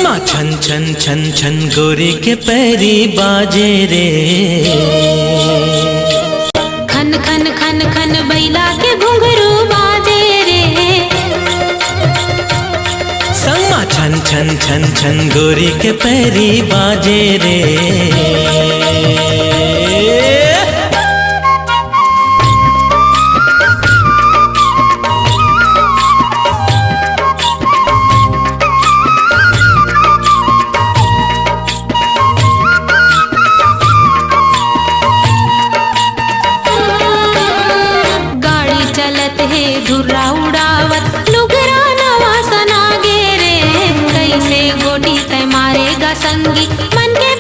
संगमा छन छन छन छन गोरी के पैरी बाजे रे। खन खन खन खन बैला के घुंघरू बाजे रे। संगमा छन छन छन छन गोरी के पैरी बाजे रे। धुर्रा उड़ावत लुगरा नवा सना गे रे। कैसे गोटी तय मारेगा संगी मन के